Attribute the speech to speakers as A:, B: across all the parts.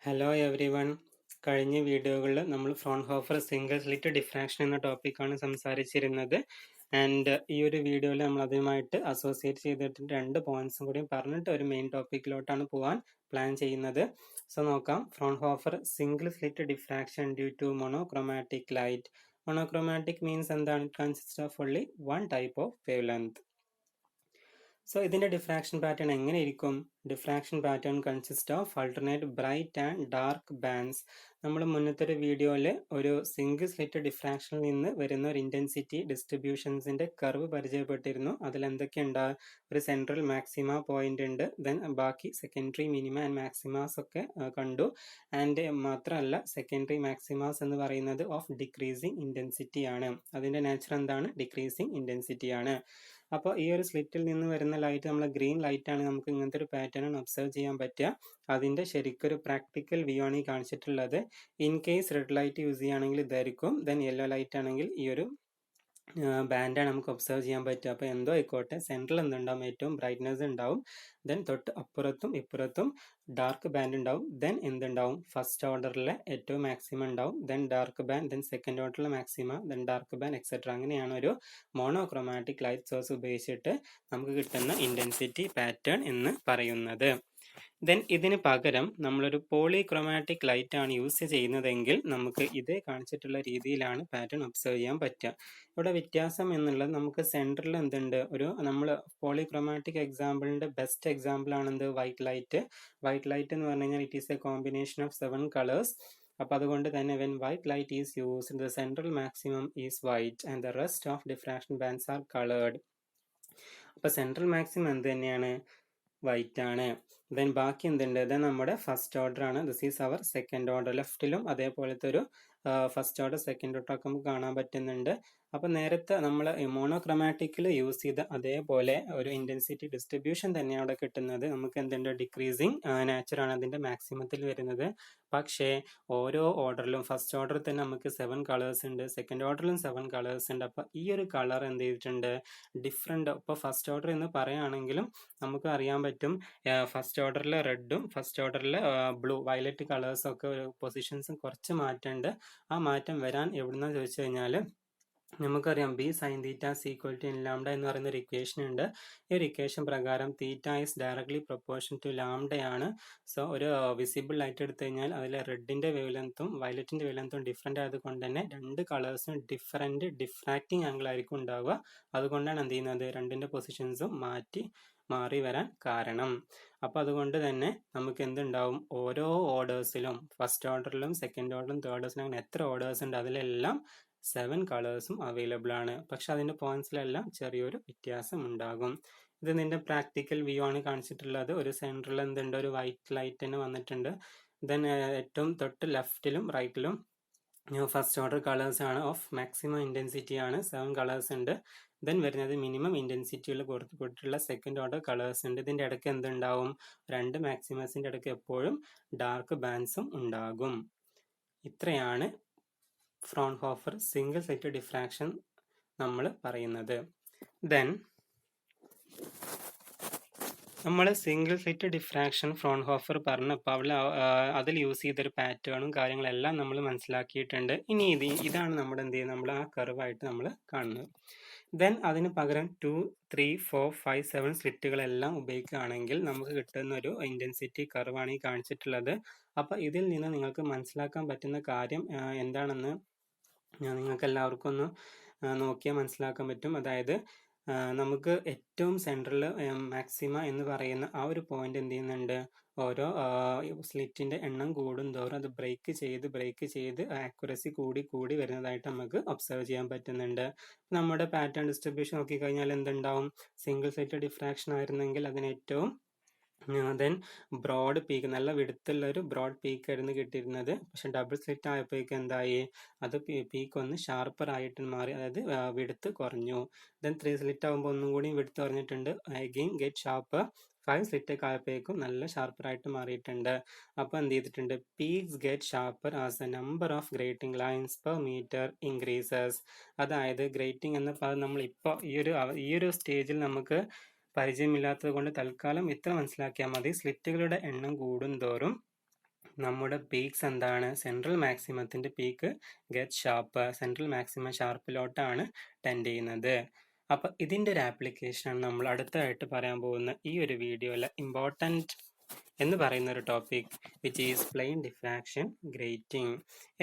A: Hello every one. കഴിഞ്ഞ വീഡിയോകളിൽ നമ്മൾ ഫ്രോൺഹോഫർ സിംഗിൾ സ്ലിറ്റ് ഡിഫ്രാക്ഷൻ എന്ന ടോപ്പിക്കാണ് സംസാരിച്ചിരുന്നത്. ആൻഡ് ഈ ഒരു വീഡിയോയിൽ നമ്മൾ അതുമായിട്ട് അസോസിയേറ്റ് ചെയ്തിട്ട് രണ്ട് പോയിന്റ്സും കൂടി പറഞ്ഞിട്ട് ഒരു മെയിൻ ടോപ്പിക്കിലോട്ടാണ് പോകാൻ പ്ലാൻ ചെയ്യുന്നത്. സോ നോക്കാം. Fraunhofer single slit diffraction due to monochromatic light. Monochromatic means എന്താണ്? It consist of only one type of wavelength. So ഇതിന്റെ ഡിഫ്രാക്ഷൻ പാറ്റേൺ എങ്ങനെ ഇരിക്കും? Diffraction pattern consist of alternate bright and dark bands. നമ്മൾ മുന്നത്തെ ഒരു വീഡിയോയിൽ ഒരു single slit ഡിഫ്രാക്ഷനിൽ നിന്ന് വരുന്ന ഒരു ഇന്റൻസിറ്റി ഡിസ്ട്രിബ്യൂഷൻസിന്റെ കർവ് പരിചയപ്പെട്ടിരുന്നു. അതിൽ എന്തൊക്കെയുണ്ട്? ഒരു സെൻട്രൽ മാക്സിമ പോയിന്റ് ഉണ്ട്, ദെൻ ബാക്കി സെക്കൻഡറി മിനിമ ആൻഡ് മാക്സിമാസ് ഒക്കെ കണ്ടു. ആൻഡ് മാത്രമല്ല, സെക്കൻഡറി മാക്സിമാസ് എന്ന് പറയുന്നത് ഓഫ് ഡിക്രീസിങ് ഇന്റൻസിറ്റി ആണ്. അതിന്റെ നേച്ചർ എന്താണ്? ഡിക്രീസിങ് ഇന്റൻസിറ്റി ആണ്. അപ്പോൾ ഈ ഒരു സ്ലിറ്റിൽ നിന്ന് വരുന്ന ലൈറ്റ് നമ്മൾ ഗ്രീൻ ലൈറ്റ് ആണ്, നമുക്ക് ഇങ്ങനത്തെ ഒരു പാറ്റേൺ ഒബ്സർവ് ചെയ്യാൻ പറ്റുക. അതിന്റെ ശരിക്കൊരു പ്രാക്ടിക്കൽ വ്യൂ ആണ് ഈ കാണിച്ചിട്ടുള്ളത്. In case red light use ചെയ്യുകയാണെങ്കിൽ ഇതായിരിക്കും, ദെൻ യെല്ലോ ലൈറ്റ് ആണെങ്കിൽ ഈ ഒരു ബാൻഡാണ് നമുക്ക് ഒബ്സർവ് ചെയ്യാൻ പറ്റുക. അപ്പോൾ എന്തോ ആയിക്കോട്ടെ, സെൻട്രൽ എന്തുണ്ടാവും? ഏറ്റവും ബ്രൈറ്റ്നസ് ഉണ്ടാവും, ദെൻ തൊട്ട് അപ്പുറത്തും ഇപ്പുറത്തും ഡാർക്ക് ബാൻഡ് ഉണ്ടാവും, ദെൻ എന്തുണ്ടാവും? ഫസ്റ്റ് ഓർഡറിലെ ഏറ്റവും മാക്സിമം ഉണ്ടാവും, then dark band, then second ഓർഡറിലെ maxima, then dark band etcetera. അങ്ങനെയാണ് ഒരു മോണോക്രോമാറ്റിക് ലൈറ്റ് സോഴ്സ് ഉപയോഗിച്ചിട്ട് നമുക്ക് കിട്ടുന്ന ഇന്റൻസിറ്റി പാറ്റേൺ എന്ന് പറയുന്നത്. ദെൻ ഇതിന് പകരം നമ്മളൊരു പോളിക്രോമാറ്റിക് ലൈറ്റ് ആണ് യൂസ് ചെയ്യുന്നതെങ്കിൽ നമുക്ക് ഇതേ കാണിച്ചിട്ടുള്ള രീതിയിലാണ് പാറ്റേൺ ഒബ്സർവ് ചെയ്യാൻ പറ്റുക. ഇവിടെ വ്യത്യാസം എന്നുള്ളത് നമുക്ക് സെൻറ്ററിൽ എന്തുണ്ട്? ഒരു നമ്മൾ പോളിക്രോമാറ്റിക് എക്സാമ്പിളിന്റെ ബെസ്റ്റ് എക്സാമ്പിൾ ആണെന്ത്? White light. വൈറ്റ് ലൈറ്റ് എന്ന് പറഞ്ഞു കഴിഞ്ഞാൽ it is a combination of 7 colours. അപ്പോൾ അതുകൊണ്ട് തന്നെ when white light is used the central maximum is white and the rest of diffraction bands are coloured. അപ്പോൾ central maximum എന്ത് തന്നെയാണ്? വൈറ്റ് ആണ്. ദെൻ ബാക്കി എന്തുണ്ട്? ദെൻ നമ്മുടെ ഫസ്റ്റ് ഓർഡർ ആണ്. This is our second order. ലെഫ്റ്റിലും അതേപോലത്തെ ഒരു ഫസ്റ്റ് ഓർഡർ സെക്കൻഡ് ഓർഡർ ഒക്കെ നമുക്ക് കാണാൻ പറ്റുന്നുണ്ട്. അപ്പം നേരത്തെ നമ്മൾ മോണോക്രോമാറ്റിക്കിൽ യൂസ് ചെയ്ത അതേപോലെ ഒരു ഇന്റൻസിറ്റി ഡിസ്ട്രിബ്യൂഷൻ തന്നെയാണ് അവിടെ കിട്ടുന്നത്. നമുക്ക് എന്തുണ്ട്? ഡിക്രീസിങ് നേച്ചറാണ് അതിന്റെ മാക്സിമത്തിൽ വരുന്നത്. പക്ഷേ ഓരോ ഓർഡറിലും ഫസ്റ്റ് ഓർഡറിൽ തന്നെ നമുക്ക് 7 കളേഴ്സ് ഉണ്ട്, സെക്കൻഡ് ഓർഡറിലും 7 കളേഴ്സ് ഉണ്ട്. അപ്പം ഈ ഒരു കളർ എന്ത് ചെയ്തിട്ടുണ്ട്? ഡിഫറെന്റ്. ഇപ്പോൾ ഫസ്റ്റ് ഓർഡർ എന്ന് പറയുകയാണെങ്കിലും നമുക്ക് അറിയാൻ പറ്റും, ഫസ്റ്റ് ഓർഡറിൽ റെഡും ഫസ്റ്റ് ഓർഡറിൽ ബ്ലൂ വയലറ്റ് കളേഴ്സും ഒക്കെ പൊസിഷൻസും കുറച്ച് മാറ്റമുണ്ട്. ആ മാറ്റം വരാൻ എവിടുന്ന ചോദിച്ചു കഴിഞ്ഞാൽ നമുക്കറിയാം B sine theta equal to N lambda എന്ന് പറയുന്ന ഒരു ഇക്വേഷൻ ഉണ്ട്. ഈ ഒരു ഇക്വേഷൻ പ്രകാരം theta is directly proportion to ലാംഡയാണ്. സോ ഒരു വിസിബിൾ ലൈറ്റ് എടുത്തു കഴിഞ്ഞാൽ അതിൽ റെഡിന്റെ വേവ് ലെങ്ത്തും വയലറ്റിന്റെ വേവ് ലെങ്ത്തും ഡിഫറെന്റ് ആയതുകൊണ്ട് തന്നെ രണ്ട് കളേഴ്സിനും ഡിഫറെന്റ് ഡിഫ്രാക്റ്റിംഗ് ആംഗിൾ ആയിരിക്കും ഉണ്ടാവുക. അതുകൊണ്ടാണ് എന്ത് ചെയ്യുന്നത്? രണ്ടിന്റെ പൊസിഷൻസും മാറി വരാൻ കാരണം. അപ്പൊ അതുകൊണ്ട് തന്നെ നമുക്ക് എന്തുണ്ടാവും? ഓരോ ഓർഡേഴ്സിലും ഫസ്റ്റ് ഓർഡറിലും സെക്കൻഡ് ഓർഡറിലും തേർഡ് ഓർഡേഴ്സിലും അങ്ങനെ എത്ര ഓർഡേഴ്സ് ഉണ്ട് അതിലെല്ലാം 7 കളേഴ്സും അവൈലബിൾ ആണ്. പക്ഷെ അതിന്റെ പോയിന്റ്സിലെല്ലാം ചെറിയൊരു വ്യത്യാസം ഉണ്ടാകും. ഇത് നിന്റെ പ്രാക്ടിക്കൽ വ്യൂ ആണ് കാണിച്ചിട്ടുള്ളത്. ഒരു സെൻട്രൽ എന്തുണ്ട്? ഒരു വൈറ്റ് ലൈറ്റ് തന്നെ വന്നിട്ടുണ്ട്. ദെൻ ഏറ്റവും തൊട്ട് ലെഫ്റ്റിലും റൈറ്റിലും ഫസ്റ്റ് ഓർഡർ കളേഴ്സ് ആണ് ഓഫ് മാക്സിമം ഇന്റൻസിറ്റി ആണ്, 7 കളേഴ്സ് ഉണ്ട്. ദെൻ വരുന്നത് മിനിമം ഇന്റൻസിറ്റിയിൽ കൊടുത്തിട്ടുള്ള സെക്കൻഡ് ഓർഡർ കളേഴ്സ് ഉണ്ട്. ഇതിന്റെ ഇടയ്ക്ക് എന്തുണ്ടാവും? രണ്ട് മാക്സിമസിന്റെ ഇടയ്ക്ക് എപ്പോഴും ഡാർക്ക് ബാൻഡ്സും ഉണ്ടാകും. ഇത്രയാണ് ഫ്രോൺഹോഫർ സിംഗിൾ സ്ലിറ്റ് ഡിഫ്രാക്ഷൻ നമ്മൾ പറയുന്നത്. ദെൻ നമ്മൾ സിംഗിൾ സ്ലിറ്റ് ഡിഫ്രാക്ഷൻ ഫ്രോൺഹോഫർ പറഞ്ഞപ്പോൾ അവിടെ അതിൽ യൂസ് ചെയ്തൊരു പാറ്റേണും കാര്യങ്ങളെല്ലാം നമ്മൾ മനസ്സിലാക്കിയിട്ടുണ്ട്. ഇനി ഇതാണ് നമ്മുടെ എന്ത് ചെയ്യുന്നത്? നമ്മൾ ആ കർവായിട്ട് നമ്മൾ കാണുന്നത്. ദെൻ അതിന് പകരം 2, 3, 4, 5, 7 സ്ലിറ്റുകളെല്ലാം ഉപയോഗിക്കുകയാണെങ്കിൽ നമുക്ക് കിട്ടുന്ന ഒരു ഇന്റൻസിറ്റി കർവാണ് ഈ കാണിച്ചിട്ടുള്ളത്. അപ്പൊ ഇതിൽ നിന്ന് നിങ്ങൾക്ക് മനസ്സിലാക്കാൻ പറ്റുന്ന കാര്യം എന്താണെന്ന് നിങ്ങൾക്ക് എല്ലാവർക്കും ഒന്ന് നോക്കിയാൽ മനസ്സിലാക്കാൻ പറ്റും. അതായത് നമുക്ക് ഏറ്റവും സെൻട്രൽ മാക്സിമ എന്ന് പറയുന്ന ആ ഒരു പോയിന്റ് എന്ത് ചെയ്യുന്നുണ്ട്? ഓരോ സ്ലിറ്റിന്റെ എണ്ണം കൂടും തോറും അത് ബ്രേക്ക് ചെയ്ത് ആക്യുറസി കൂടി വരുന്നതായിട്ട് നമുക്ക് ഒബ്സർവ് ചെയ്യാൻ പറ്റുന്നുണ്ട്. നമ്മുടെ പാറ്റേൺ ഡിസ്ട്രിബ്യൂഷൻ നോക്കിക്കഴിഞ്ഞാൽ എന്തുണ്ടാവും? സിംഗിൾ സ്ലിറ്റ് ഡിഫ്രാക്ഷൻ ആയിരുന്നെങ്കിൽ അതിന് ഏറ്റവും ദെൻ ബ്രോഡ് പീക്ക്, നല്ല വിടുത്തുള്ള ഒരു ബ്രോഡ് പീക്ക് ആയിരുന്നു കിട്ടിയിരുന്നത്. പക്ഷെ ഡബിൾ സ്ലിറ്റ് ആയപ്പോഴേക്ക് എന്തായി? അത് പീക്ക് ഒന്ന് ഷാർപ്പർ ആയിട്ട് മാറി, അതായത് വിടുത്ത് കുറഞ്ഞു. ദെൻ 3 സ്ലിറ്റ് ആകുമ്പോൾ ഒന്നും കൂടി വിടുത്ത് കുറഞ്ഞിട്ടുണ്ട്. Again get sharper. 5 സ്ലിറ്റ് ഒക്കെ ആയപ്പോഴേക്കും നല്ല ഷാർപ്പർ ആയിട്ട് മാറിയിട്ടുണ്ട്. അപ്പോൾ എന്ത് ചെയ്തിട്ടുണ്ട്? Peaks get sharper as a number of grating lines per metre increases. അതായത് ഗ്രേറ്റിംഗ് എന്ന പദം നമ്മൾ ഇപ്പോൾ ഈ ഒരു സ്റ്റേജിൽ നമുക്ക് പരിചയമില്ലാത്തത് കൊണ്ട് തൽക്കാലം ഇത്ര മനസ്സിലാക്കിയാൽ മതി. സ്ലിറ്റുകളുടെ എണ്ണം കൂടുന്തോറും നമ്മുടെ പീക്സ് എന്താണ്? സെൻട്രൽ മാക്സിമത്തിൻ്റെ peak get sharp, central maximum ഷാർപ്പിലോട്ടാണ് ടെൻഡ് ചെയ്യുന്നത്. അപ്പം ഇതിൻ്റെ ഒരു ആപ്ലിക്കേഷനാണ് നമ്മൾ അടുത്തതായിട്ട് പറയാൻ പോകുന്ന ഈ ഒരു വീഡിയോയിൽ ഇമ്പോർട്ടൻറ്റ് എന്ന് പറയുന്ന ഒരു topic, which is plane diffraction grating.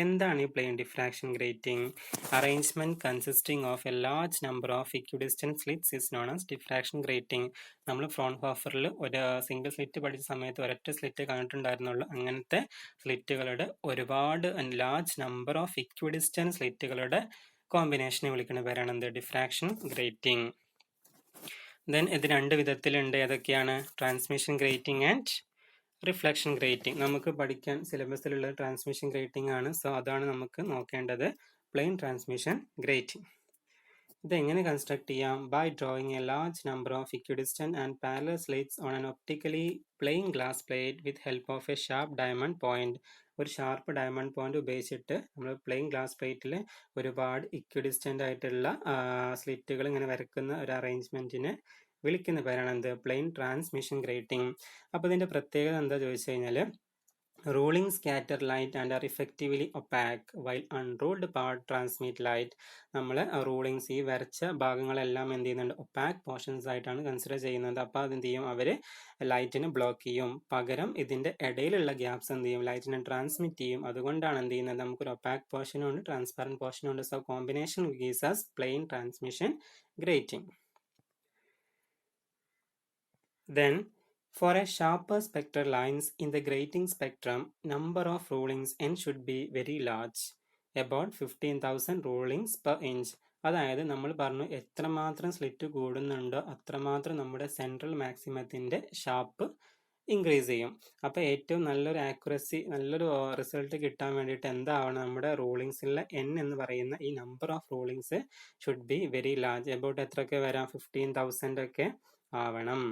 A: എന്താണ് ഈ plane diffraction grating? Arrangement consisting of a large number of equidistant slits is known as diffraction grating. നമ്മൾ ഫ്രോൺഹോഫറിൽ ഒരു സിംഗിൾ സ്ലിറ്റ് പഠിച്ച സമയത്ത് ഒരൊറ്റ സ്ലിറ്റ് കണ്ടിട്ടുണ്ടായിരുന്നുള്ളൂ. അങ്ങനത്തെ സ്ലിറ്റുകളുടെ ഒരുപാട് ലാർജ് നമ്പർ ഓഫ് ഇക്വിഡിസ്റ്റന്റ് സ്ലിറ്റുകളുടെ കോമ്പിനേഷനെ വിളിക്കുന്ന പേരാണ് എന്ത്? Diffraction grating. ദെൻ ഇത് രണ്ട് വിധത്തിലുണ്ട്. ഏതൊക്കെയാണ്? Transmission grating and reflection grating. നമുക്ക് പഠിക്കാൻ സിലബസിലുള്ള ട്രാൻസ്മിഷൻ ഗ്രേറ്റിംഗ് ആണ്. സോ അതാണ് നമുക്ക് നോക്കേണ്ടത്. Plane transmission grating. ഇതെങ്ങനെ കൺസ്ട്രക്ട് ചെയ്യാം? By drawing a large number of equidistant and parallel slits on an optically plane glass plate with help of a sharp diamond point. ഒരു ഷാർപ്പ് ഡയമണ്ട് പോയിന്റ് ഉപയോഗിച്ചിട്ട് നമ്മൾ plain glass പ്ലേറ്റിൽ ഒരുപാട് equidistant ആയിട്ടുള്ള സ്ലിറ്റുകൾ ഇങ്ങനെ വരക്കുന്ന ഒരു അറേഞ്ച്മെന്റിനെ വിളിക്കുന്ന പേരാണ് എന്ത്? Plane transmission grating. അപ്പോൾ ഇതിൻ്റെ പ്രത്യേകത എന്താ ചോദിച്ചു കഴിഞ്ഞാൽ, ruling scatter light and are effectively opaque while unruled part transmit light. നമ്മൾ റൂളിങ്സ്, ഈ വരച്ച ഭാഗങ്ങളെല്ലാം എന്ത് ചെയ്യുന്നുണ്ട്? ഒപ്പാക്ക് പോർഷൻസ് ആയിട്ടാണ് കൺസിഡർ ചെയ്യുന്നത്. അപ്പോൾ അതെന്ത് ചെയ്യും? അവർ ലൈറ്റിനെ ബ്ലോക്ക് ചെയ്യും. പകരം ഇതിൻ്റെ ഇടയിലുള്ള ഗ്യാപ്സ് എന്ത് ചെയ്യും? ലൈറ്റിനെ ട്രാൻസ്മിറ്റ് ചെയ്യും. അതുകൊണ്ടാണ് എന്ത് ചെയ്യുന്നത്? നമുക്കൊരു ഒപ്പാക്ക് പോർഷനും ഉണ്ട്, ട്രാൻസ്പാരൻറ്റ് പോർഷനും ഉണ്ട്. So combination gives us plane transmission grating. Then, for a sharper spectral lines in the grating spectrum, number of rulings n should be very large, about 15,000 rulings per inch. അതായത് നമ്മൾ പറഞ്ഞു, എത്രമാത്രം slit കൂടുന്നുണ്ടോ അത്രമാത്രം നമ്മുടെ central മാക്സിമത്തിൻ്റെ sharp increase ചെയ്യും. അപ്പോൾ ഏറ്റവും നല്ലൊരു ആക്യുറസി, നല്ലൊരു റിസൾട്ട് കിട്ടാൻ വേണ്ടിയിട്ട് എന്താവണം? നമ്മുടെ റൂളിങ്സിലെ n എന്ന് പറയുന്ന ഈ number of rulings should be very large. About എത്രയൊക്കെ വരാം? 15,000 ഒക്കെ ആവണം.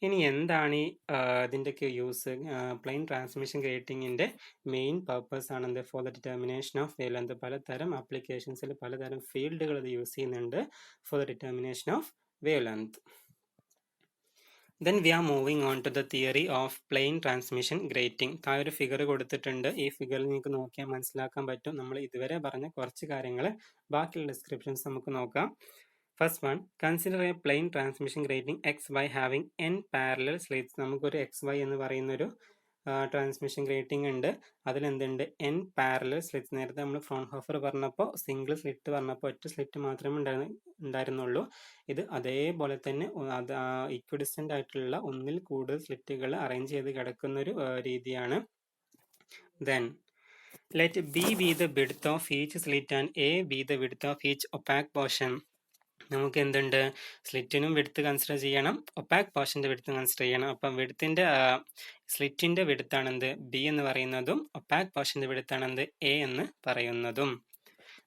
A: ഇനി എന്താണ് ഈ ഇതിൻ്റെയൊക്കെ യൂസ്? പ്ലെയിൻ ട്രാൻസ്മിഷൻ ഗ്രേറ്റിങ്ങിൻ്റെ മെയിൻ പർപ്പസ് ആണെന്ത്? For the determination of wavelength. പലതരം ആപ്ലിക്കേഷൻസിൽ പലതരം ഫീൽഡുകൾ ഇത് യൂസ് ചെയ്യുന്നുണ്ട് for the determination of wavelength. Then we are moving on to the theory of plane transmission grating. താഴെ ഒരു ഫിഗർ കൊടുത്തിട്ടുണ്ട്. ഈ ഫിഗറിൽ നിങ്ങൾക്ക് നോക്കിയാൽ മനസ്സിലാക്കാൻ പറ്റും. നമ്മൾ ഇതുവരെ പറഞ്ഞ കുറച്ച് കാര്യങ്ങൾ ബാക്കിയുള്ള ഡിസ്ക്രിപ്ഷൻസ് നമുക്ക് നോക്കാം. First one, consider a plane transmission grating XY having n parallel slits. നമുക്കൊരു XY എന്ന് പറയുന്നൊരു ട്രാൻസ്മിഷൻ ഗ്രേറ്റിംഗ് ഉണ്ട്. അതിലെന്തുണ്ട്? n parallel slits. നേരത്തെ നമ്മൾ ഫ്രോൺഹോഫർ പറഞ്ഞപ്പോൾ സിംഗിൾ സ്ലിറ്റ് പറഞ്ഞപ്പോൾ ഒറ്റ സ്ലിറ്റ് മാത്രമേ ഉണ്ടായിരുന്നുള്ളൂ. ഇത് അതേപോലെ തന്നെ ഇക്വിഡിസ്റ്റന്റ് ആയിട്ടുള്ള ഒന്നിൽ കൂടുതൽ സ്ലിറ്റുകൾ അറേഞ്ച് ചെയ്ത് കിടക്കുന്നൊരു രീതിയാണ്. Then, let B be the width of each slit and A be the width of each opaque portion. നമുക്ക് എന്തുണ്ട്? സ്ലിറ്റിനും വിഡ്ത്ത് കൺസിഡർ ചെയ്യണം, ഒപ്പാക്ക് പോർഷൻ്റെ വിഡ്ത്ത് കൺസിഡർ ചെയ്യണം. അപ്പം വിഡ്ത്തിൻ്റെ സ്ലിറ്റിൻ്റെ വിഡ്ത്താണ് എന്ത്? ബി എന്ന് പറയുന്നതും ഒപ്പാക്ക് പോർഷൻ്റെ വിഡ്ത്താണ് എന്ത്? എ എന്ന് പറയുന്നതും.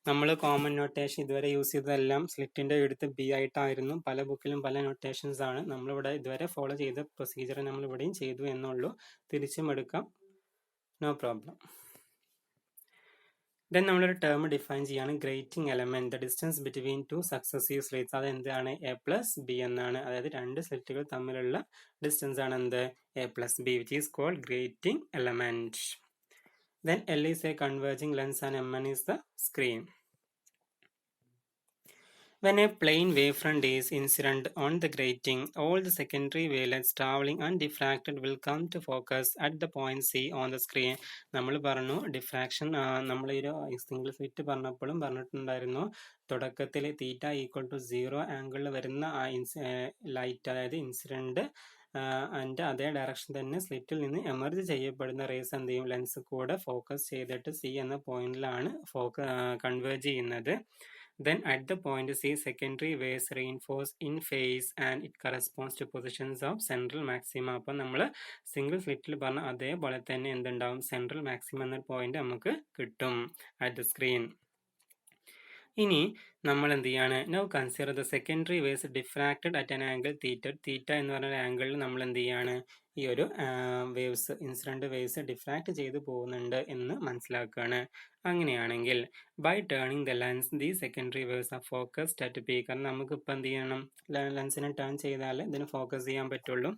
A: നമ്മൾ കോമൺ നൊട്ടേഷൻ ഇതുവരെ യൂസ് ചെയ്തതെല്ലാം സ്ലിറ്റിൻ്റെ വിഡ്ത്ത് ബി ആയിട്ടായിരുന്നു. പല ബുക്കിലും പല നൊട്ടേഷൻസ് ആണ്. നമ്മളിവിടെ ഇതുവരെ ഫോളോ ചെയ്ത പ്രൊസീജിയർ നമ്മൾ ഇവിടെയും ചെയ്തു എന്നുള്ളൂ. തിരിച്ചും എടുക്കാം, നോ പ്രോബ്ലം. ദെൻ നമ്മളൊരു ടേം ഡിഫൈൻ ചെയ്യാണ്, grating element, the distance between two successive slits. അത് എന്താണ്? എ പ്ലസ് ബി എന്നാണ്. അതായത് രണ്ട് സ്ലിറ്റുകൾ തമ്മിലുള്ള ഡിസ്റ്റൻസ് ആണ് എന്ത്? A plus b, which is called grating element. Then l is a converging lens and m n is the screen. When a plane wavefront is incident on the grating, all the secondary wavelengths traveling undiffracted will come to focus at the point C on the screen. നമ്മൾ പറഞ്ഞു diffraction, നമ്മൾ ഈ single slit പറഞ്ഞപ്പോഴും പറഞ്ഞിട്ടുണ്ടായിരുന്നു, തുടക്കത്തിൽ തീറ്റ equal to 0 ആംഗിളിൽ വരുന്ന light, അതായത് ഇൻസിഡന്റ് അതിൻ്റെ അതേ ഡയറക്ഷൻ തന്നെ സ്ലിറ്റിൽ നിന്ന് എമർജ് ചെയ്യപ്പെടുന്ന റേസ് എന്ത് ചെയ്യും? ലെൻസ് കൂടെ ഫോക്കസ് ചെയ്തിട്ട് സി എന്ന പോയിന്റിലാണ് കൺവേർജ് ചെയ്യുന്നത്. Then at the point C, secondary waves reinforce in phase and it corresponds to positions of central maxima. അപ്പം നമ്മൾ സിംഗിൾ സ്ലിറ്റിൽ പറഞ്ഞ അതേപോലെ തന്നെ എന്തുണ്ടാവും? സെൻട്രൽ മാക്സിമം എന്ന പോയിന്റ് നമുക്ക് കിട്ടും അറ്റ് ദ സ്ക്രീൻ. ഇനി നമ്മൾ എന്ത് ചെയ്യാണ്? Now consider the secondary waves diffracted at an angle theta. Theta എന്ന് പറഞ്ഞ ആംഗിളിൽ നമ്മൾ എന്ത് ചെയ്യാണ്? ഈ ഒരു വേവ്സ്, ഇൻസിഡന്റ് വേവ്സ് ഡിഫ്രാക്റ്റ് ചെയ്ത് പോകുന്നുണ്ട് എന്ന് മനസ്സിലാക്കുകയാണ്. അങ്ങനെയാണെങ്കിൽ by turning the lens the secondary waves are focused at p. കാരണം നമുക്ക് ഇപ്പം എന്ത് ചെയ്യണം? ലെൻസിനെ ടേൺ ചെയ്താൽ ഇതിന് ഫോക്കസ് ചെയ്യാൻ പറ്റുള്ളൂ.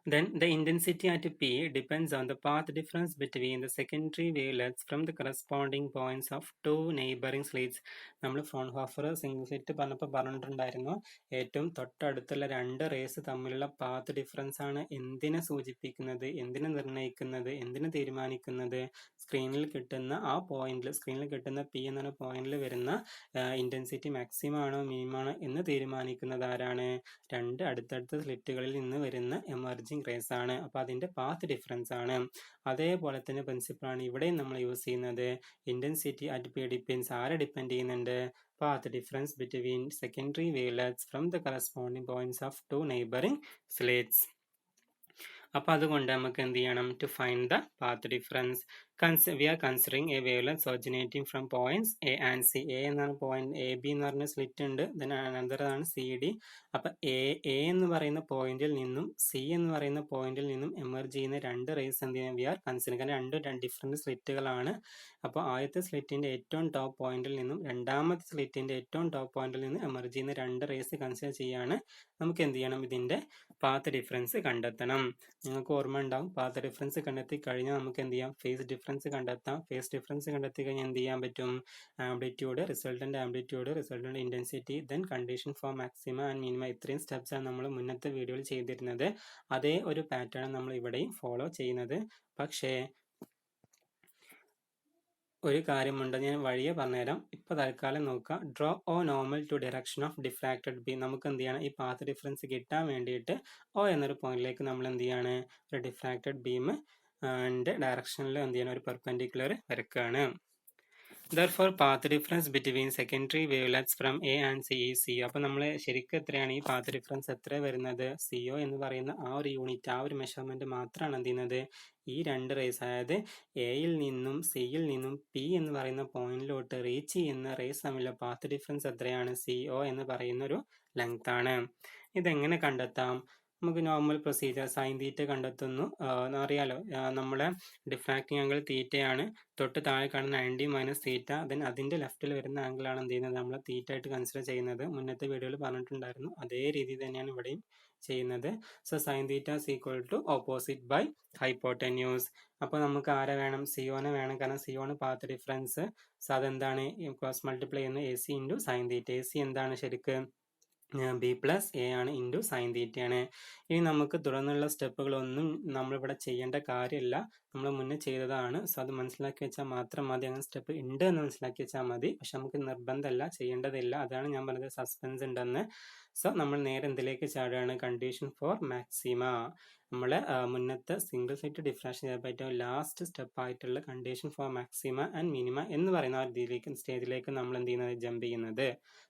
A: Then the intensity at P depends on the path difference between the secondary wavelets from the corresponding points of two neighboring slits. നമ്മൾ ഫ്രോൺഹോഫർ സിംഗിൾ സ്ലിറ്റ് പറഞ്ഞപ്പോൾ പറഞ്ഞിട്ടുണ്ടായിരുന്നു ഏറ്റവും തൊട്ടടുത്തുള്ള രണ്ട് റേസ് തമ്മിലുള്ള പാത്ത് ഡിഫറൻസ് ആണ് എന്തിനെ സൂചിപ്പിക്കുന്നത്, എന്തിനെ നിർണ്ണയിക്കുന്നത്, എന്തിനെ തീരുമാനിക്കുന്നത്. സ്ക്രീനിൽ കിട്ടുന്ന ആ പോയിന്റിൽ, സ്ക്രീനിൽ കിട്ടുന്ന പി എന്ന പോയിന്റിൽ വരുന്ന ഇന്റൻസിറ്റി മാക്സിമം ആണോ മിനിമം ആണോ എന്ന് തീരുമാനിക്കുന്നത് ആരാണ്? രണ്ട് അടുത്തടുത്ത സ്ലിറ്റുകളിൽ നിന്ന് വരുന്ന എമർജിങ് റേസ് ആണ്. അപ്പൊ അതിന്റെ പാത്ത് ഡിഫറൻസ് ആണ്. അതേപോലെ തന്നെ പ്രിൻസിപ്പിളാണ് ഇവിടെയും നമ്മൾ യൂസ് ചെയ്യുന്നത്. ഇന്റൻസിറ്റി അറ്റ് പി ഡിപ്പെൻസ് ആരെ ഡിപ്പെൻഡ് ചെയ്യുന്നുണ്ട്? Path difference between secondary wavelets from the corresponding points of two neighbouring slits. അപ്പോൾ അതുകൊണ്ട് നമുക്ക് എന്ത് ചെയ്യണം? To find the path difference we are considering a wavelets originating from points A and C. A എന്നാണ് point, A B എന്ന് പറഞ്ഞ slit ഉണ്ട്, then another ആണ് സി ഡി. അപ്പം എ എന്ന് പറയുന്ന പോയിന്റിൽ നിന്നും സി എന്ന് പറയുന്ന പോയിന്റിൽ നിന്നും എമർജ് ചെയ്യുന്ന രണ്ട് റേസ് എന്ത് ചെയ്യാം? We are considering. കാരണം രണ്ടും ഡിഫറെന്റ് സ്ലിറ്റുകളാണ്. അപ്പോൾ ആദ്യത്തെ സ്ലിറ്റിന്റെ ഏറ്റവും ടോപ്പ് പോയിന്റിൽ നിന്നും രണ്ടാമത്തെ സ്ലിറ്റിന്റെ ഏറ്റവും ടോപ്പ് പോയിന്റിൽ നിന്നും എമർജ് ചെയ്യുന്ന രണ്ട് റേസ് കൺസിഡർ ചെയ്യാണ് നമുക്ക് എന്ത് ചെയ്യണം? ഇതിന്റെ പാത്ത് ഡിഫറൻസ് കണ്ടെത്തണം. നിങ്ങൾക്ക് ഓർമ്മ ഉണ്ടാവും, പാത്ത് ഡിഫറൻസ് കണ്ടെത്തി കഴിഞ്ഞാൽ നമുക്ക് എന്ത് ചെയ്യാം? ഫേസ് ഡിഫറൻസ് കണ്ടെത്താം. ഫേസ് ഡിഫറൻസ് കണ്ടെത്തി കഴിഞ്ഞാൽ എന്ത് ചെയ്യാൻ പറ്റും? Amplitude, resultant intensity, then condition for maxima and minima. ഇത്രയും സ്റ്റെപ്സ് ആണ് നമ്മൾ മുന്നത്തെ വീഡിയോയിൽ ചെയ്തിരുന്നത്. അതേ ഒരു പാറ്റേൺ നമ്മൾ ഇവിടെയും ഫോളോ ചെയ്യുന്നത്. പക്ഷേ ഒരു കാര്യമുണ്ട്, ഞാൻ വഴിയെ പറഞ്ഞുതരാം. ഇപ്പൊ തൽക്കാലം നോക്കുക. Draw o normal to direction of diffracted beam. നമുക്ക് എന്ത് ചെയ്യണം? ഈ പാത്ത് ഡിഫറൻസ് കിട്ടാൻ വേണ്ടിയിട്ട് ഓ എന്നൊരു പോയിന്റിലേക്ക് നമ്മൾ എന്ത് ചെയ്യാണ്? ഒരു ഡിഫ്രാക്റ്റഡ് ബീം ഡയറക്ഷനിൽ എന്ത് ചെയ്യണം? ഒരു perpendicular വരക്കുകയാണ്. Therefore, path difference between secondary wavelets from A and C is CO. അപ്പോൾ നമ്മൾ ശരിക്കും എത്രയാണ് ഈ പാത്ത് ഡിഫറൻസ് എത്ര വരുന്നത്? CO എന്ന് പറയുന്ന ആ ഒരു യൂണിറ്റ്, ആ ഒരു മെഷർമെന്റ് മാത്രമാണ് എന്ത് ചെയ്യുന്നത്? ഈ രണ്ട് റേസ്, അതായത് എയിൽ നിന്നും സിയിൽ നിന്നും പി എന്ന് പറയുന്ന പോയിന്റിലോട്ട് റീച്ച് ചെയ്യുന്ന റേസ് തമ്മിലുള്ള പാത്ത് ഡിഫറൻസ് എത്രയാണ്? CO എന്ന് പറയുന്ന ഒരു ലെങ്ത് ആണ്. ഇതെങ്ങനെ കണ്ടെത്താം? നമുക്ക് നോർമൽ പ്രൊസീജിയർ സൈൻ തീറ്റ കണ്ടെത്തുന്നു. അറിയാലോ, നമ്മളെ ഡിഫ്രാക്റ്റിംഗ് ആംഗിൾ തീറ്റയാണ്. തൊട്ട് താഴെ കാണുന്ന 90 മൈനസ് തീറ്റ, ദെൻ അതിന്റെ ലെഫ്റ്റിൽ വരുന്ന ആംഗിൾ ആണ് എന്ത് ചെയ്യുന്നത്? നമ്മൾ തീറ്റ ആയിട്ട് കൺസിഡർ ചെയ്യുന്നത്. മുന്നത്തെ വീഡിയോയിൽ പറഞ്ഞിട്ടുണ്ടായിരുന്നു, അതേ രീതി തന്നെയാണ് ഇവിടെയും ചെയ്യുന്നത്. So sine theta is equal to opposite by hypotenuse. അപ്പോൾ നമുക്ക് ആരെ വേണം? സിയോനെ വേണം. കാരണം സിയോണ് പാത്ത് ഡിഫറൻസ്. സോ അതെന്താണ്? ക്രോസ് മൾട്ടിപ്ലൈ ചെയ്യുന്ന a c into sine theta. A c എന്താണ് ശരിക്ക്? ബി പ്ലസ് എ ആണ് ഇൻറ്റു സൈൻ തീറ്റയാണ്. ഇനി നമുക്ക് തുടർന്നുള്ള സ്റ്റെപ്പുകളൊന്നും നമ്മളിവിടെ ചെയ്യേണ്ട കാര്യമില്ല, നമ്മൾ മുന്നേ ചെയ്തതാണ്. സോ അത് മനസ്സിലാക്കി വെച്ചാൽ മാത്രം മതി. അങ്ങനെ സ്റ്റെപ്പ് ഉണ്ട് എന്ന് മനസ്സിലാക്കി വെച്ചാൽ മതി. പക്ഷെ നമുക്ക് നിർബന്ധമല്ല, ചെയ്യേണ്ടതില്ല. അതാണ് ഞാൻ പറഞ്ഞത്, സസ്പെൻസ് ഉണ്ടെന്ന്. സോ നമ്മൾ നേരെ എന്തിലേക്ക് ചാടുകയാണ്? Condition for maxima. നമ്മളെ മുന്നത്തെ സിംഗിൾ സൈറ്റ് ഡിഫ്രാക്ഷൻ ചെയ്യാൻ പറ്റിയ ലാസ്റ്റ് സ്റ്റെപ്പ് ആയിട്ടുള്ള condition for maxima and minima എന്ന് പറയുന്ന ആ ഇതിലേക്ക് സ്റ്റേജിലേക്ക് നമ്മൾ എന്ത് ചെയ്യുന്നത്? ജമ്പ് ചെയ്യുന്നത്.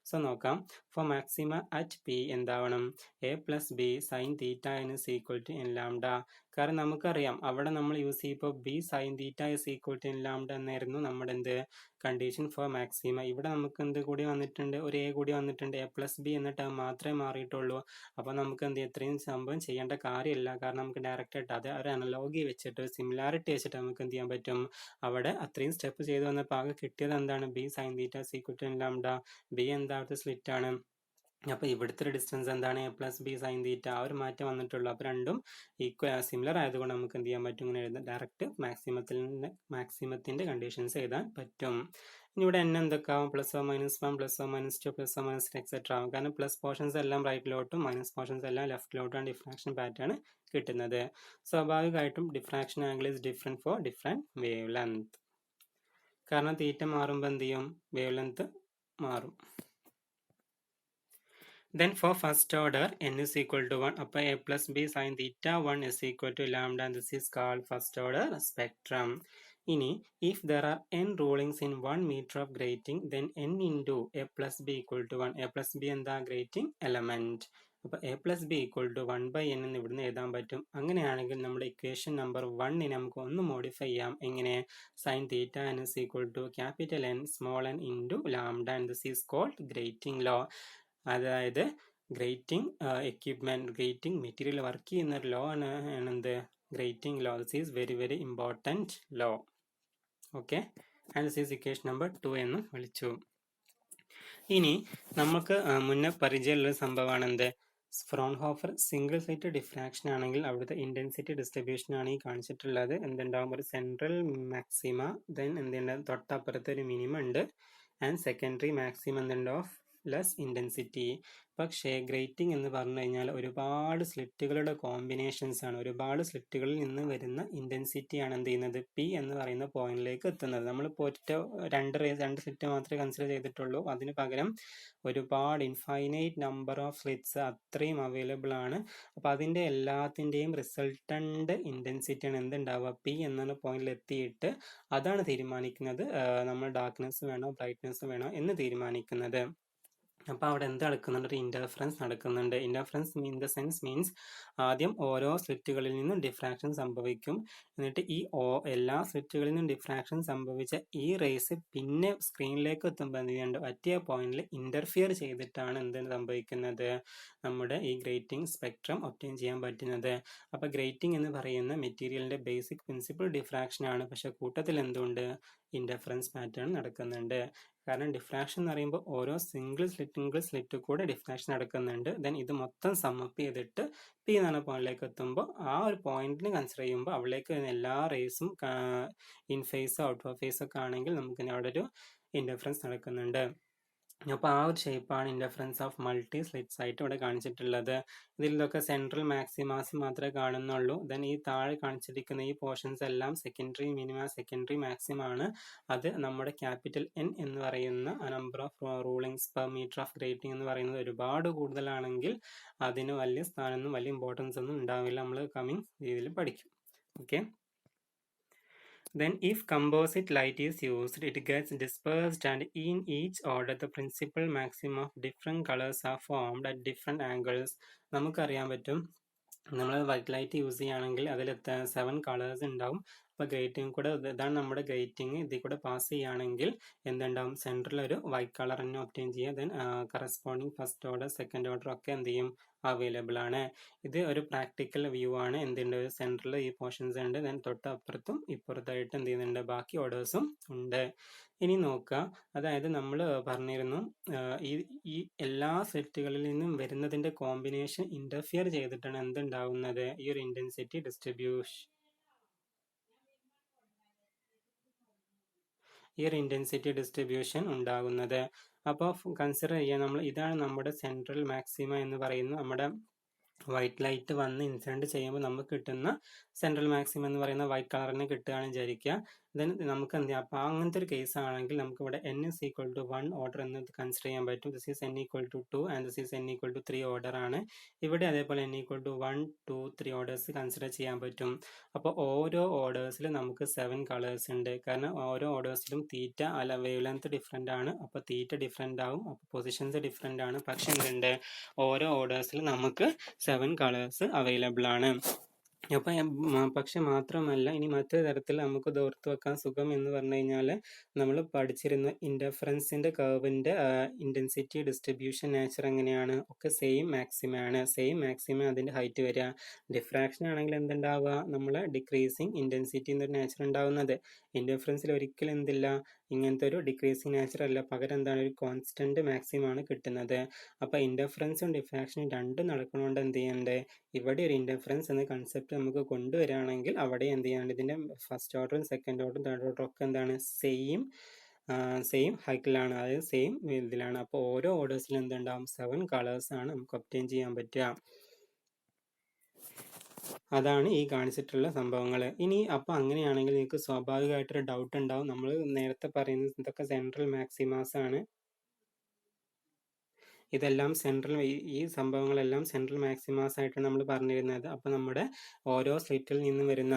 A: സോ നോക്കാം. ഫോർ മാക്സിമ അറ്റ് പി എന്താവണം? A plus B sine theta is equal to N lambda. കാരണം നമുക്കറിയാം അവിടെ നമ്മൾ യൂസ് ചെയ്യുമ്പോൾ B sine theta is equal to N lambda എന്നായിരുന്നു നമ്മുടെ എന്ത് കണ്ടീഷൻ ഫോർ മാക്സിമ. ഇവിടെ നമുക്ക് എന്ത് കൂടി വന്നിട്ടുണ്ട്? ഒരു എ കൂടി വന്നിട്ടുണ്ട്. എ പ്ലസ് ബി എന്ന ടേം മാത്രമേ മാറിയിട്ടുള്ളൂ. അപ്പോൾ നമുക്ക് എന്ത് എത്രയും സംഭവം ചെയ്യേണ്ട കാര്യമില്ല. കാരണം നമുക്ക് ഡയറക്റ്റ് ആയിട്ട് അത് ഒരു അനലോഗി വെച്ചിട്ട്, സിമിലാരിറ്റി വെച്ചിട്ട് നമുക്ക് എന്ത് ചെയ്യാൻ പറ്റും? അവിടെ അത്രയും സ്റ്റെപ്പ് ചെയ്ത് വന്നപ്പോൾ ആകെ കിട്ടിയത് എന്താണ്? B sine theta is equal to N lambda. B എന്താ? അവിടുത്തെ സ്ലിറ്റ് ആണ്. അപ്പോൾ ഇവിടുത്തെ ഒരു ഡിസ്റ്റൻസ് എന്താണ്? A plus B sine theta. ആ ഒരു മാറ്റം വന്നിട്ടുള്ളൂ. അപ്പോൾ രണ്ടും സിമിലർ ആയതുകൊണ്ട് നമുക്ക് എന്ത് ചെയ്യാൻ പറ്റും? ഇങ്ങനെ എഴുതാം. ഡയറക്റ്റ് മാക്സിമത്തിന്റെ കണ്ടീഷൻസ് എഴുതാൻ പറ്റും. ഇനി ഇവിടെ N എന്തൊക്കെയാവും? Plus or minus 1, plus or minus 2, plus or minus 3 etcetera ആവും. കാരണം പ്ലസ് പോർഷൻസ് എല്ലാം റൈറ്റിലോട്ടും മൈനസ് പോർഷൻസ് എല്ലാം ലെഫ്റ്റിലോട്ടും ഡിഫ്രാക്ഷൻ പാറ്റേൺ കിട്ടുന്നത്. സ്വാഭാവികമായിട്ടും diffraction angle is different for different wavelength. കാരണം തീറ്റ മാറുമ്പോൾ എന്ത് ചെയ്യും? വേവ് ലെങ്ത് മാറും. Then for first order n is equal to 1. അപ്പോൾ a plus b sin theta 1 is equal to lambda, and this is called first order spectrum. ഇനി if there are n rulings in 1 meter of grating, then n into a plus b equal to 1. a plus b എന്താ? grating element. അപ്പോൾ a plus b equal to 1 by n എന്ന് ഇവിടുന്ന് എഴുതാൻ പറ്റും. അങ്ങനെയാണെങ്കിൽ നമ്മുടെ equation number 1 നമുക്ക് ഒന്ന് മോഡിഫൈ ചെയ്യാം. എങ്ങനെ? Sine theta n is equal to capital N small n into lambda, and this is called grating law. അതായത് grating equipment, grating material work ചെയ്യുന്ന ഒരു ലോ ആണ് എന്ത്? Grating law. This is very very important law. Okay, and this is equation number 2 എന്ന് വിളിച്ചു. ഇനി നമുക്ക് മുന്നേ പരിചയമുള്ള സംഭവമാണ് എന്ത്? ഫ്രോൺഹോഫർ സിംഗിൾ സ്ലിറ്റ് ഡിഫ്രാക്ഷൻ ആണെങ്കിൽ അവിടുത്തെ ഇന്റൻസിറ്റി ഡിസ്ട്രിബ്യൂഷൻ ആണ് ഈ കാണിച്ചിട്ടുള്ളത്. എന്തുണ്ടാവും, ഒരു സെൻട്രൽ മാക്സിമ, ദെൻ എന്തുണ്ടാവും തൊട്ടപ്പുറത്ത് ഒരു മിനിമം ഉണ്ട്, ആൻഡ് സെക്കൻഡറി മാക്സിമം എന്തുണ്ട് ഓഫ് ലെസ് ഇന്റൻസിറ്റി. പക്ഷേ ഗ്രേറ്റിംഗ് എന്ന് പറഞ്ഞു കഴിഞ്ഞാൽ ഒരുപാട് സ്ലിറ്റുകളുടെ കോമ്പിനേഷൻസ് ആണ്, ഒരുപാട് സ്ലിറ്റുകളിൽ നിന്ന് വരുന്ന ഇന്റൻസിറ്റി ആണ് എന്ത് ചെയ്യുന്നത്, പി എന്ന് പറയുന്ന പോയിന്റിലേക്ക് എത്തുന്നത്. നമ്മൾ പോയിട്ട് രണ്ട് സ്ലിറ്റ് മാത്രമേ കൺസിഡർ ചെയ്തിട്ടുള്ളൂ, അതിന് പകരം ഒരുപാട് ഇൻഫൈനൈറ്റ് നമ്പർ ഓഫ് സ്ലിറ്റ്സ് അത്രയും അവൈലബിൾ ആണ്. അപ്പോൾ അതിൻ്റെ എല്ലാത്തിൻ്റെയും റിസൾട്ടൻ്റ് ഇൻറ്റൻസിറ്റിയാണ് എന്തുണ്ടാവുക, പി എന്ന പോയിന്റിൽ എത്തിയിട്ട് അതാണ് തീരുമാനിക്കുന്നത് നമ്മൾ ഡാർക്ക്നെസ് വേണോ ബ്രൈറ്റ്നെസ് വേണോ എന്ന് തീരുമാനിക്കുന്നത്. അപ്പോൾ അവിടെ എന്ത് നടക്കുന്നുണ്ട്, ഒരു ഇൻ്റർഫറൻസ് നടക്കുന്നുണ്ട്. Interference in the sense means ആദ്യം ഓരോ സ്ലിറ്റുകളിൽ നിന്നും ഡിഫ്രാക്ഷൻ സംഭവിക്കും, എന്നിട്ട് ഈ എല്ലാ സ്ലിറ്റുകളിൽ നിന്നും ഡിഫ്രാക്ഷൻ സംഭവിച്ച ഈ റേസ് പിന്നെ സ്ക്രീനിലേക്ക് എത്തുമ്പോൾ എന്ത് ചെയ്യുന്നുണ്ട്, പറ്റിയ പോയിന്റിൽ ഇൻ്റർഫിയർ ചെയ്തിട്ടാണ് എന്ത് സംഭവിക്കുന്നത്, നമ്മുടെ ഈ ഗ്രേറ്റിംഗ് സ്പെക്ട്രം ഒബ്റ്റെയിൻ ചെയ്യാൻ പറ്റുന്നത്. അപ്പോൾ ഗ്രേറ്റിംഗ് എന്ന് പറയുന്ന മെറ്റീരിയലിൻ്റെ ബേസിക് പ്രിൻസിപ്പിൾ ഡിഫ്രാക്ഷൻ ആണ്, പക്ഷേ കൂട്ടത്തിൽ എന്തുണ്ട്, ഇൻ്റർഫറൻസ് പാറ്റേൺ നടക്കുന്നുണ്ട്. കാരണം ഡിഫ്രാക്ഷൻ എന്ന് പറയുമ്പോൾ ഓരോ സിംഗിൾ സ്ലിറ്റ് കൂടെ ഡിഫ്രാക്ഷൻ നടക്കുന്നുണ്ട്. ദെൻ ഇത് മൊത്തം സമ്മപ്പ് ചെയ്തിട്ട് പി എന്ന് പറഞ്ഞ പോയിന്റിലേക്ക് എത്തുമ്പോൾ ആ ഒരു പോയിന്റിന് കൺസിഡർ ചെയ്യുമ്പോൾ അവിടേക്ക് എല്ലാ റേസും ഇൻ ഫേസോ ഔട്ട് ഓഫ് ഫേസ് ഒക്കെ ആണെങ്കിൽ നമുക്ക് അവിടെ ഒരു ഇൻ്റർഫറൻസ് നടക്കുന്നുണ്ട്. അപ്പോൾ ആ ഒരു ഷേപ്പാണ് ഇൻ്റർഫറൻസ് ഓഫ് മൾട്ടി സ്ലിറ്റ്സ് ആയിട്ട് ഇവിടെ കാണിച്ചിട്ടുള്ളത്. ഇതിലൊക്കെ സെൻട്രൽ മാക്സിമാസ് മാത്രമേ കാണുന്നുള്ളൂ. ദെൻ ഈ താഴെ കാണിച്ചിരിക്കുന്ന ഈ പോർഷൻസ് എല്ലാം സെക്കൻഡറി മിനിമ, സെക്കൻഡറി മാക്സിമം ആണ്. അത് നമ്മുടെ ക്യാപിറ്റൽ എൻ എന്ന് പറയുന്ന number of rulings per metre of grating എന്ന് പറയുന്നത് ഒരുപാട് കൂടുതലാണെങ്കിൽ അതിന് വലിയ സ്ഥാനമൊന്നും വലിയ ഇമ്പോർട്ടൻസ് ഒന്നും ഉണ്ടാവില്ല, നമ്മൾ കമ്മിങ് രീതിയിൽ പഠിക്കും. Okay. Then if composite light is used, it gets dispersed and in each order the principal maxima of different colors are formed at different angles. നമുക്കറിയാൻ പറ്റും, നമ്മൾ വൈറ്റ് ലൈറ്റ് യൂസ് ചെയ്യുകയാണെങ്കിൽ അതിൽ 7 കളേഴ്സ് ഉണ്ടാവും. അപ്പോൾ ഗ്രേറ്റിംഗ് കൂടെ ഇതാണ് നമ്മുടെ ഗ്രേറ്റിംഗ്, ഇതിൽ കൂടെ പാസ് ചെയ്യുകയാണെങ്കിൽ എന്തുണ്ടാവും, സെൻറ്ററിൽ ഒരു വൈറ്റ് കളർ തന്നെ ഒബ്റ്റെയിൻ ചെയ്യുക. Then corresponding first order second order ഒക്കെ എന്ത് ചെയ്യും, അവൈലബിൾ ആണ്. ഇത് ഒരു പ്രാക്ടിക്കൽ വ്യൂ ആണ്. എന്തുണ്ട്, സെൻറ്ററിൽ ഈ പോർഷൻസ് ഉണ്ട്, ദെൻ തൊട്ടപ്പുറത്തും ഇപ്പുറത്തായിട്ട് എന്ത് ചെയ്യുന്നുണ്ട്, ബാക്കി ഓർഡേഴ്സും ഉണ്ട്. ഇനി നോക്കുക, അതായത് നമ്മൾ പറഞ്ഞിരുന്നു ഈ എല്ലാ സെറ്റുകളിൽ നിന്നും വരുന്നതിൻ്റെ കോമ്പിനേഷൻ ഇൻ്റർഫിയർ ചെയ്തിട്ടാണ് എന്തുണ്ടാവുന്നത്, ഈ ഒരു ഇൻറ്റൻസിറ്റി ഡിസ്ട്രിബ്യൂഷൻ ഉണ്ടാകുന്നത്. അപ്പോൾ കൺസിഡർ ചെയ്യാൻ നമ്മൾ ഇതാണ് നമ്മുടെ സെൻട്രൽ മാക്സിമ എന്ന് പറയുന്ന നമ്മുടെ വൈറ്റ് ലൈറ്റ് വന്ന് ഇൻസിഡൻറ്റ് ചെയ്യുമ്പോൾ നമുക്ക് കിട്ടുന്ന സെൻട്രൽ മാക്സിമം എന്ന് പറയുന്ന വൈറ്റ് കളറിന് കിട്ടുകയാണെന്ന് വിചാരിക്കുക. ദെൻ നമുക്ക് എന്ത് ചെയ്യാം, അപ്പോൾ അങ്ങനത്തെ ഒരു കേസ് ആണെങ്കിൽ നമുക്ക് ഇവിടെ n is equal to 1 order എന്ന് കൺസിഡർ ചെയ്യാൻ പറ്റും. This is n equal to 2 and this is n equal to 3 order ആണ്. ഇവിടെ അതേപോലെ n equal to 1, 2, 3 orders consider ചെയ്യാൻ പറ്റും. അപ്പോൾ ഓരോ ഓർഡേഴ്സിൽ നമുക്ക് 7 കളേഴ്സ് ഉണ്ട്. കാരണം ഓരോ ഓർഡേഴ്സിലും തീറ്റ വേവ് ലെങ്ത് ഡിഫറെൻ്റ് ആണ്, അപ്പോൾ തീറ്റ ഡിഫറെൻ്റ് ആവും, അപ്പോൾ പൊസിഷൻസ് ഡിഫറെൻ്റ് ആണ്. പക്ഷെ എന്തുണ്ട്, ഓരോ ഓർഡേഴ്സിൽ നമുക്ക് 7 കളേഴ്സ് അവൈലബിൾ ആണ്. അപ്പം പക്ഷെ മാത്രമല്ല, ഇനി മറ്റൊരു തരത്തിൽ നമുക്ക് ഇത് ഓർത്ത് വെക്കാൻ സുഖം എന്ന് പറഞ്ഞു കഴിഞ്ഞാൽ നമ്മൾ പഠിച്ചിരുന്ന ഇൻ്റർഫറൻസിൻ്റെ കർവിൻ്റെ ഇൻറ്റൻസിറ്റി ഡിസ്ട്രിബ്യൂഷൻ നേച്ചർ എങ്ങനെയാണ്, ഒക്കെ സെയിം മാക്സിമയാണ്. സെയിം മാക്സിമം അതിൻ്റെ ഹൈറ്റ് വരിക. ഡിഫ്രാക്ഷൻ ആണെങ്കിൽ എന്തുണ്ടാവുക, നമ്മൾ ഡിക്രീസിങ് ഇൻറ്റൻസിറ്റി എന്നൊരു നേച്ചർ ഉണ്ടാവുന്നത്. ഇൻ്റർഫറൻസിൽ ഒരിക്കലും എന്തില്ല, ഇങ്ങനത്തെ ഒരു ഡിക്രീസിങ് നേച്ചർ അല്ല, പകരം എന്താണ്, ഒരു കോൺസ്റ്റൻറ്റ് മാക്സിമമാണ് കിട്ടുന്നത്. അപ്പോൾ ഇൻ്റർഫറൻസും ഡിഫ്രാക്ഷനും രണ്ടും നടക്കുന്നതുകൊണ്ട് എന്ത് ചെയ്യണ്ടേ, ഇവിടെ ഒരു ഇൻ്റർഫറൻസ് എന്ന കൺസെപ്റ്റ് നമുക്ക് കൊണ്ടുവരികയാണെങ്കിൽ അവിടെ എന്ത് ചെയ്യാണ്ട് ഇതിൻ്റെ ഫസ്റ്റ് ഓർഡറും സെക്കൻഡ് ഓർഡറും തേർഡ് ഓർഡറും ഒക്കെ എന്താണ്, സെയിം ഹൈറ്റിലാണ്, അതായത് സെയിം ഇതിലാണ്. അപ്പോൾ ഓരോ ഓർഡേഴ്സിലും എന്തുണ്ടാവും, 7 കളേഴ്സ് ആണ് നമുക്ക് ഒബ്റ്റെയിൻ ചെയ്യാൻ പറ്റുക. അതാണ് ഈ കാണിച്ചിട്ടുള്ള സംഭവങ്ങൾ. ഇനി അപ്പോൾ അങ്ങനെയാണെങ്കിൽ നിങ്ങൾക്ക് സ്വാഭാവികമായിട്ടൊരു ഡൗട്ട് ഉണ്ടാവും, നമ്മൾ നേരത്തെ പറയുന്നത് ഇതൊക്കെ സെൻട്രൽ മാക്സിമാസ് ആണ്, ഇതെല്ലാം സെൻട്രൽ, ഈ സംഭവങ്ങളെല്ലാം സെൻട്രൽ മാക്സിമാസ് ആയിട്ടാണ് നമ്മൾ പറഞ്ഞിരുന്നത്. അപ്പോൾ നമ്മുടെ ഓരോ സ്ലിറ്റിൽ നിന്നും വരുന്ന,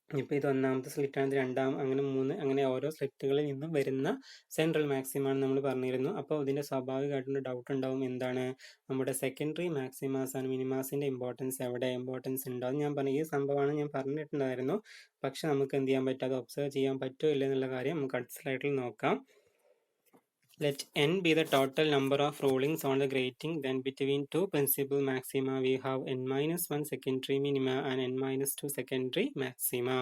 A: ഇപ്പോൾ ഇത് ഒന്നാമത്തെ സ്ലിറ്റാണ്, അങ്ങനെ 3, അങ്ങനെ ഓരോ സ്ലിറ്റുകളിൽ നിന്നും വരുന്ന സെൻട്രൽ മാക്സിമാണ് നമ്മൾ പറഞ്ഞിരുന്നു. അപ്പോൾ ഇതിൻ്റെ സ്വാഭാവികമായിട്ടൊരു ഡൗട്ട് ഉണ്ടാവും, എന്താണ് നമ്മുടെ സെക്കൻഡറി മാക്സിമാസ് ആണ്, മിനിമാസിൻ്റെ ഇമ്പോർട്ടൻസ് എവിടെ, ഇമ്പോർട്ടൻസ് ഉണ്ടോ. ഞാൻ പറഞ്ഞ ഈ സംഭവമാണ് ഞാൻ പറഞ്ഞിട്ടുണ്ടായിരുന്നു. പക്ഷെ നമുക്ക് എന്ത് ചെയ്യാൻ പറ്റും, അത് ഒബ്സർവ് ചെയ്യാൻ പറ്റുമോ ഇല്ല എന്നുള്ള കാര്യം നമുക്ക് അടുത്ത സ്ലൈഡിൽ നോക്കാം. Let n be the total number of rulings on the grating. Then between two principal maxima we have n minus 1 secondary minima and n minus 2 secondary maxima.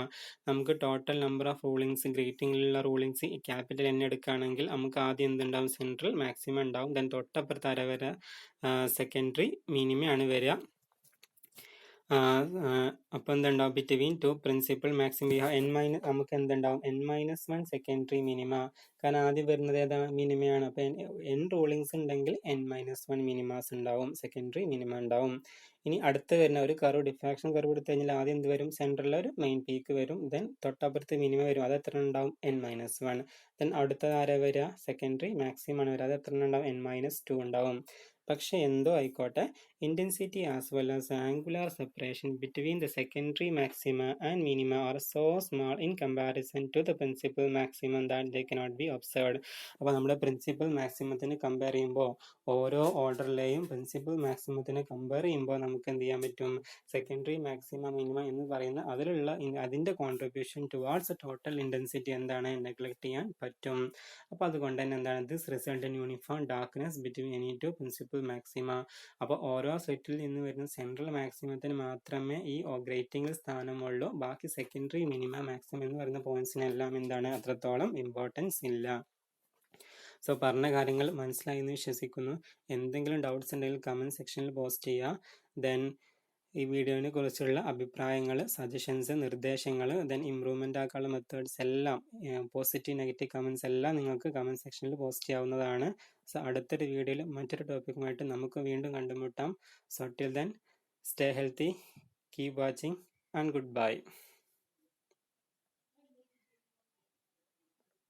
A: നമുക്ക് ടോട്ടൽ നമ്പർ ഓഫ് റൂളിങ്സ് ഗ്രേറ്റിംഗിലുള്ള rulings capital n എടുക്കുകയാണെങ്കിൽ നമുക്ക് ആദ്യം എന്തുണ്ടാവും, central maximum ഉണ്ടാവും. Then തൊട്ടപ്പുറത്ത് ആര വരിക, സെക്കൻഡറി മിനിമയാണ് വരിക. അപ്പോൾ എന്തുണ്ടാവും, between two principal maximum N minus നമുക്ക് എന്തുണ്ടാവും n മൈനസ് 1 സെക്കൻഡറി മിനിമ. കാരണം ആദ്യം വരുന്നത് ഏതാ, മിനിമയാണ്. അപ്പോൾ n റൂളിങ്സ് ഉണ്ടെങ്കിൽ n മൈനസ് 1 മിനിമാസ് ഉണ്ടാവും, സെക്കൻഡറി മിനിമ ഉണ്ടാവും. ഇനി അടുത്ത് വരുന്ന ഒരു കർവ്, ഡിഫ്രാക്ഷൻ കർവ് എടുത്തു കഴിഞ്ഞാൽ ആദ്യം എന്ത് വരും, സെൻട്രലിൽ ഒരു മെയിൻ പീക്ക് വരും. ദെൻ തൊട്ടപ്പുറത്ത് മിനിമ വരും, അത് എത്ര ഉണ്ടാവും, n മൈനസ് 1. ദെൻ അടുത്തത് ആരാ വരിക, സെക്കൻഡറി മാക്സിമം ആണ് വരിക, അത് എത്ര ഉണ്ടാവും, n മൈനസ് 2 ഉണ്ടാവും. പക്ഷെ എന്തോ ആയിക്കോട്ടെ, intensity as well as angular separation between the secondary maxima and minima are so small in comparison to the principal maximum that they cannot be observed. അപ്പോൾ നമ്മുടെ പ്രിൻസിപ്പൽ മാക്സിമത്തിന് കമ്പയർ ചെയ്യുമ്പോൾ, ഓരോ ഓർഡറിലെയും പ്രിൻസിപ്പൽ മാക്സിമത്തിന് കമ്പയർ ചെയ്യുമ്പോൾ നമുക്ക് എന്ത് ചെയ്യാൻ പറ്റും, സെക്കൻഡറി മാക്സിമം മിനിമ എന്ന് പറയുന്ന അതിലുള്ള അതിൻ്റെ കോൺട്രിബ്യൂഷൻ ടുവാർഡ്സ് ടോട്ടൽ ഇൻറ്റൻസിറ്റി എന്താണ്, നെഗ്ലക്ട് ചെയ്യാൻ പറ്റും. അപ്പോൾ അതുകൊണ്ട് തന്നെ എന്താണ്, this result in uniform darkness between any two principal maxima. അപ്പോൾ ഓരോ സെറ്റിൽ നിന്ന് വരുന്ന സെൻട്രൽ മാക്സിമത്തിന് മാത്രമേ ഈ ഗ്രേറ്റിംഗിൽ സ്ഥാനമുള്ളൂ. ബാക്കി സെക്കൻഡറി മിനിമ മാക്സിമം എന്ന് പറയുന്ന പോയിന്റ്സിനെല്ലാം എന്താണ്, അത്രത്തോളം ഇമ്പോർട്ടൻസ് ഇല്ല. സോ പറഞ്ഞ കാര്യങ്ങൾ മനസ്സിലായി എന്ന് വിശ്വസിക്കുന്നു. എന്തെങ്കിലും ഡൗട്ട്സ് ഉണ്ടെങ്കിൽ കമൻറ്റ് സെക്ഷനിൽ പോസ്റ്റ് ചെയ്യുക. ദെൻ ഈ വീഡിയോനെ കുറിച്ചുള്ള അഭിപ്രായങ്ങൾ, സജഷൻസ്, നിർദ്ദേശങ്ങൾ, ദെൻ ഇമ്പ്രൂവ്മെൻ്റ് ആക്കാനുള്ള മെത്തേഡ്സ് എല്ലാം, പോസിറ്റീവ് നെഗറ്റീവ് കമൻസ് എല്ലാം നിങ്ങൾക്ക് കമൻറ്റ് സെക്ഷനിൽ പോസ്റ്റ് ചെയ്യാവുന്നതാണ്. സോ അടുത്തൊരു വീഡിയോയിൽ മറ്റൊരു ടോപ്പിക്കുമായിട്ട് നമുക്ക് വീണ്ടും കണ്ടുമുട്ടാം. So till then stay healthy, keep watching and good bye.